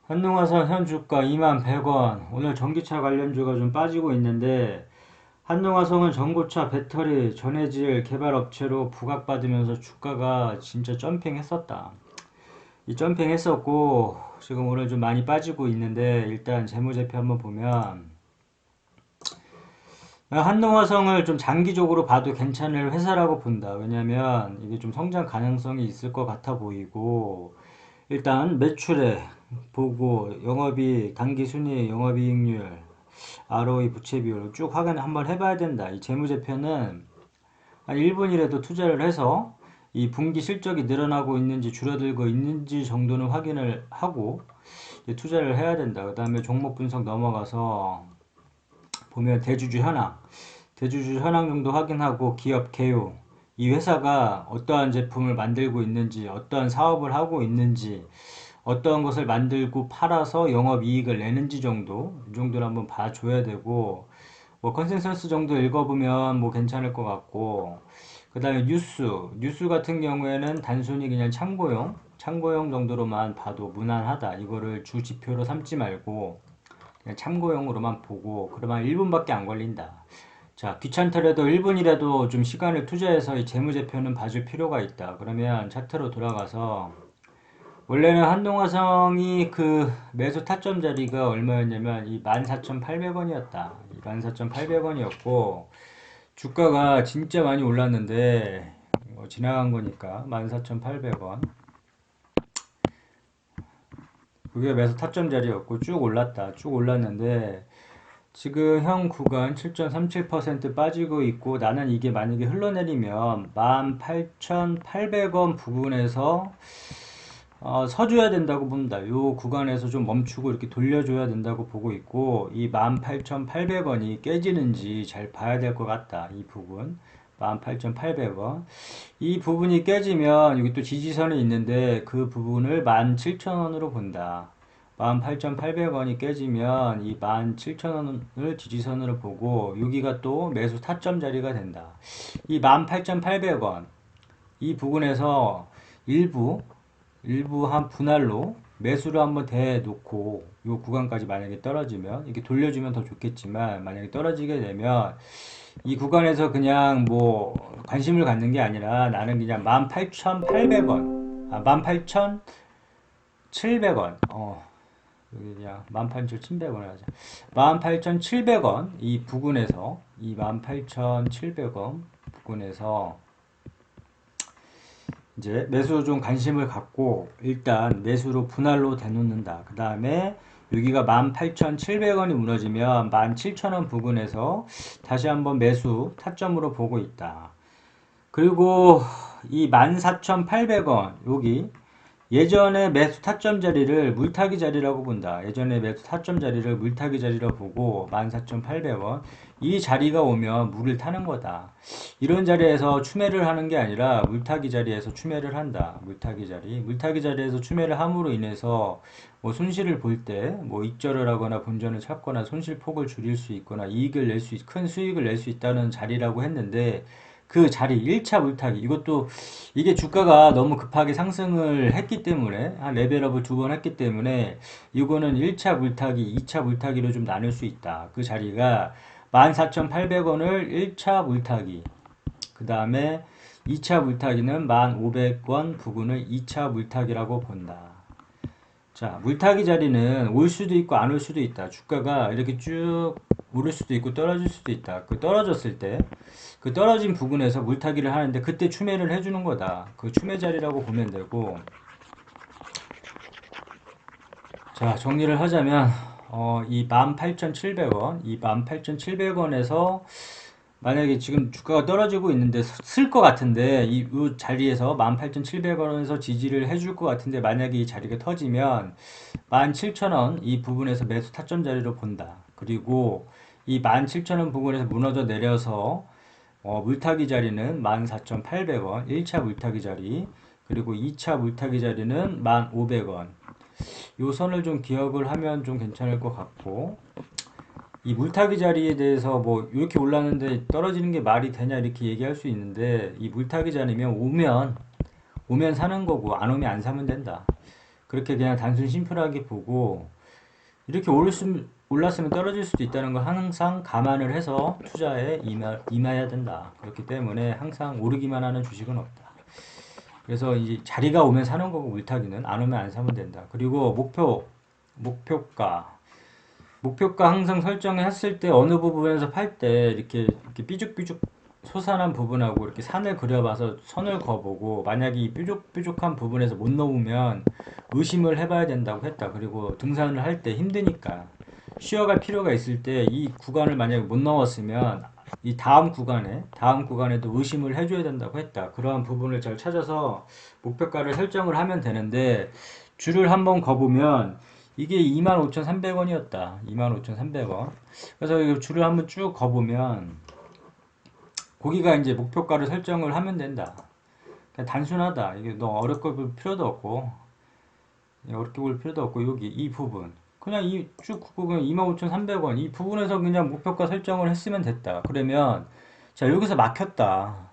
한농화산 현 주가 21,100원. 오늘 전기차 관련주가 좀 빠지고 있는데 한농화성은 전고차 배터리 전해질 개발 업체로 부각받으면서 주가가 진짜 점핑했었다. 이 점핑했었고 지금 오늘 좀 많이 빠지고 있는데 일단 재무제표 한번 보면 한농화성을 좀 장기적으로 봐도 괜찮을 회사라고 본다. 왜냐면 이게 좀 성장 가능성이 있을 것 같아 보이고 일단 매출액 보고 영업이익, 당기순이익, 영업이익률, ROE, 부채 비율 쭉 확인 한번 해봐야 된다. 이 재무제표는 한 1분이라도 투자를 해서 이 분기 실적이 늘어나고 있는지 줄어들고 있는지 정도는 확인을 하고 투자를 해야 된다. 그 다음에 종목 분석 넘어가서 보면 대주주 현황 정도 확인하고 기업 개요, 이 회사가 어떠한 제품을 만들고 있는지, 어떠한 사업을 하고 있는지, 어떠한 것을 만들고 팔아서 영업이익을 내는지 정도, 이 정도를 한번 봐줘야 되고, 뭐 컨센서스 정도 읽어보면 뭐 괜찮을 것 같고, 그 다음에 뉴스 같은 경우에는 단순히 그냥 참고용 정도로만 봐도 무난하다. 이거를 주 지표로 삼지 말고 그냥 참고용으로만 보고 그러면 1분밖에 안 걸린다. 자, 귀찮더라도 1분이라도 좀 시간을 투자해서 이 재무제표는 봐줄 필요가 있다. 그러면 차트로 돌아가서 원래는 한동화성이 그 매수 타점 자리가 얼마였냐면 이 14,800원이었다. 14,800원이었고 주가가 진짜 많이 올랐는데 지나간 거니까 14,800원. 그게 매수 타점 자리였고 쭉 올랐다. 쭉 올랐는데 지금 현 구간 7.37% 빠지고 있고 나는 이게 만약에 흘러내리면 18,800원 부근에서 서줘야 된다고 봅니다. 요 구간에서 좀 멈추고 이렇게 돌려줘야 된다고 보고 있고 이 18,800원이 깨지는지 잘 봐야 될 것 같다. 이 부분 18,800원 이 부분이 깨지면 여기 또 지지선이 있는데 그 부분을 17,000원으로 본다. 18,800원이 깨지면 이 17,000원을 지지선으로 보고 여기가 또 매수 타점 자리가 된다. 이 18,800원 이 부분에서 일부 한 분할로 매수를 한번 대놓고 요 구간까지 만약에 떨어지면 이렇게 돌려주면 더 좋겠지만 만약에 떨어지게 되면 이 구간에서 그냥 뭐 관심을 갖는 게 아니라 나는 그냥 18,800원 18,700원 여기 그냥 18,700원을 하자. 18,700원 이 부근에서 이 18,700원 부근에서 이제 매수 좀 관심을 갖고 일단 매수로 분할로 대놓는다. 그 다음에 여기가 18,700원이 무너지면 17,000원 부근에서 다시 한번 매수 타점으로 보고 있다. 그리고 이 14,800원 여기 예전에 매수 타점 자리를 물타기 자리라고 본다. 예전에 매수 타점 자리를 물타기 자리로 보고 14,800원 이 자리가 오면 물을 타는 거다. 이런 자리에서 추매를 하는 게 아니라 물타기 자리에서 추매를 한다. 물타기 자리에서 추매를 함으로 인해서 뭐 손실을 볼 때 뭐 익절을 하거나 본전을 찾거나 손실 폭을 줄일 수 있거나 이익을 낼 수 큰 수익을 낼 수 있다는 자리라고 했는데 그 자리 1차 물타기 이것도 이게 주가가 너무 급하게 상승을 했기 때문에 한 레벨업을 2번 했기 때문에 이거는 1차 물타기 2차 물타기로 좀 나눌 수 있다. 그 자리가 14,800원을 1차 물타기 그 다음에 2차 물타기는 1,500원 부근을 2차 물타기라고 본다. 자, 물타기 자리는 올 수도 있고 안 올 수도 있다. 주가가 이렇게 쭉 오를 수도 있고 떨어질 수도 있다. 그 떨어졌을 때, 그 떨어진 부분에서 물타기를 하는데 그때 추매를 해주는 거다. 그 추매 자리라고 보면 되고, 자, 정리를 하자면, 이 18,700원, 이 18,700원에서 만약에 지금 주가가 떨어지고 있는데 쓸 것 같은데 이 자리에서 18,700원에서 지지를 해줄 것 같은데 만약에 이 자리가 터지면 17,000원 이 부분에서 매수 타점 자리로 본다. 그리고 이 17,000원 부분에서 무너져 내려서 물타기 자리는 14,800원 1차 물타기 자리 그리고 2차 물타기 자리는 1,500원 요 선을 좀 기억을 하면 좀 괜찮을 것 같고 이 물타기 자리에 대해서 뭐 이렇게 올랐는데 떨어지는 게 말이 되냐 이렇게 얘기할 수 있는데 이 물타기 자리면 오면 사는 거고 안 오면 안 사면 된다. 그렇게 그냥 단순 심플하게 보고 이렇게 올랐으면 떨어질 수도 있다는 거 항상 감안을 해서 투자에 임해야 된다. 그렇기 때문에 항상 오르기만 하는 주식은 없다. 그래서 이 자리가 오면 사는 거고 물타기는 안 오면 안 사면 된다. 그리고 목표가 항상 설정했을 때 어느 부분에서 팔 때 이렇게 삐죽삐죽 솟아난 부분하고 이렇게 산을 그려봐서 선을 그어보고 만약에 이 뾰족뾰족한 부분에서 못 넘으면 의심을 해봐야 된다고 했다. 그리고 등산을 할 때 힘드니까 쉬어갈 필요가 있을 때 이 구간을 만약에 못 넘었으면 이 다음 구간에도 의심을 해줘야 된다고 했다. 그러한 부분을 잘 찾아서 목표가를 설정을 하면 되는데 줄을 한번 거보면 이게 25,300원이었다. 25,300원. 그래서 이 줄을 한번 쭉 거보면 거기가 이제 목표가를 설정을 하면 된다. 그냥 단순하다. 이게 너 어렵게 볼 필요도 없고 여기 이 부분 그냥 이 쭉 구간 25,300원 이 부분에서 그냥 목표가 설정을 했으면 됐다. 그러면 자 여기서 막혔다.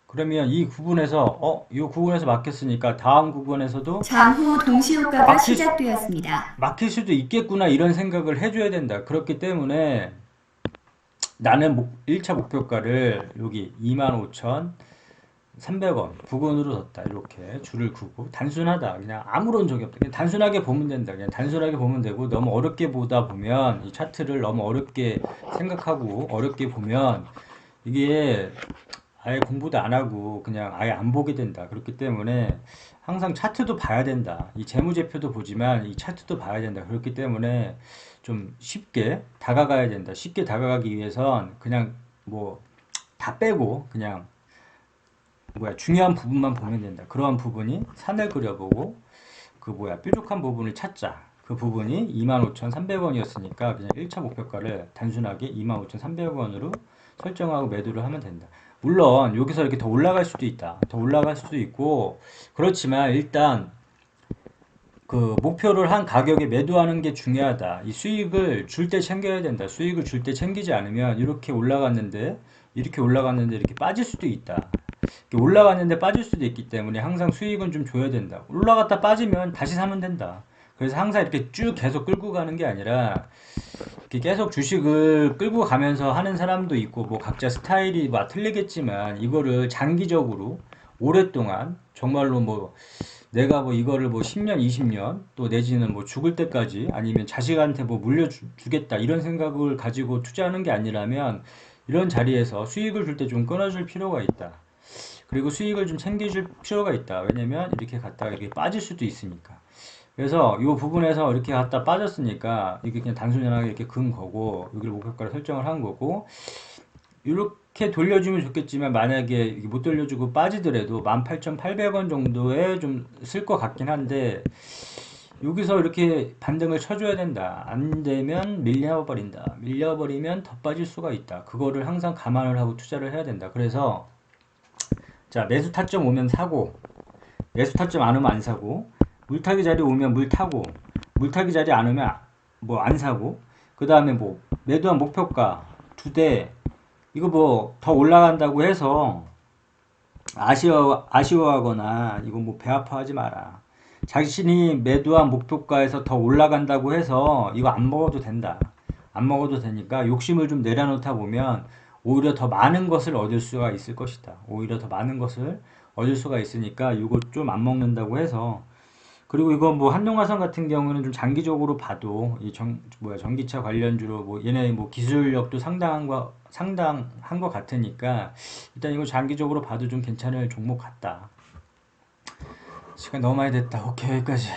그러면 이 부분에서 이 구간에서 막혔으니까 다음 구간에서도 장후 동시효과가 시작되었습니다. 막힐 수도 있겠구나 이런 생각을 해줘야 된다. 그렇기 때문에 나는 1차 목표가를 여기 25,300원 부근으로 뒀다. 이렇게 줄을 그고 단순하다. 그냥 아무런 적이 없다. 그냥 단순하게 보면 된다. 그냥 단순하게 보면 되고 너무 어렵게 보다 보면 이 차트를 너무 어렵게 생각하고 어렵게 보면 이게 아예 공부도 안 하고 그냥 아예 안 보게 된다. 그렇기 때문에 항상 차트도 봐야 된다. 이 재무제표도 보지만 이 차트도 봐야 된다. 그렇기 때문에 좀 쉽게 다가가야 된다. 쉽게 다가가기 위해선 그냥 뭐 다 빼고 그냥 중요한 부분만 보면 된다. 그러한 부분이 산을 그려보고 뾰족한 부분을 찾자. 그 부분이 25,300원이었으니까 그냥 1차 목표가를 단순하게 25,300원으로 설정하고 매도를 하면 된다. 물론 여기서 이렇게 더 올라갈 수도 있다. 더 올라갈 수도 있고 그렇지만 일단 그 목표를 한 가격에 매도하는 게 중요하다. 이 수익을 줄 때 챙겨야 된다. 수익을 줄 때 챙기지 않으면 이렇게 올라갔는데 이렇게 빠질 수도 있다. 이렇게 올라갔는데 빠질 수도 있기 때문에 항상 수익은 좀 줘야 된다. 올라갔다 빠지면 다시 사면 된다. 그래서 항상 이렇게 쭉 계속 끌고 가는 게 아니라 이렇게 계속 주식을 끌고 가면서 하는 사람도 있고 뭐 각자 스타일이 틀리겠지만 이거를 장기적으로 오랫동안 정말로 내가 이거를 10년, 20년 또 내지는 죽을 때까지 아니면 자식한테 물려주겠다 이런 생각을 가지고 투자하는 게 아니라면 이런 자리에서 수익을 줄 때 좀 끊어줄 필요가 있다. 그리고 수익을 좀 챙겨줄 필요가 있다. 왜냐면 이렇게 갔다가 이렇게 빠질 수도 있으니까. 그래서 이 부분에서 이렇게 갔다 빠졌으니까 이게 그냥 단순하게 이렇게 근 거고 여기를 목표가를 설정을 한 거고 이렇게 돌려주면 좋겠지만 만약에 못 돌려주고 빠지더라도 18,800원 정도에 좀 쓸 것 같긴 한데 여기서 이렇게 반등을 쳐줘야 된다. 안 되면 밀려버리면 더 빠질 수가 있다. 그거를 항상 감안을 하고 투자를 해야 된다. 그래서 자 매수 타점 오면 사고 매수 타점 안 오면 안 사고 물타기 자리 오면 물 타고 물타기 자리 안 오면 안 사고 그 다음에 매도한 목표가 2대 이거 더 올라간다고 해서 아쉬워하거나 이거 배 아파하지 마라. 자신이 매도한 목표가에서 더 올라간다고 해서 이거 안 먹어도 된다. 안 먹어도 되니까 욕심을 좀 내려놓다 보면 오히려 더 많은 것을 얻을 수가 있을 것이다. 오히려 더 많은 것을 얻을 수가 있으니까 이거 좀 안 먹는다고 해서 그리고 이거 한동화성 같은 경우는 좀 장기적으로 봐도 이 전기차 관련주로 얘네 기술력도 상당한 것 같으니까 일단 이거 장기적으로 봐도 좀 괜찮을 종목 같다. 시간 너무 많이 됐다. 오케이, 여기까지.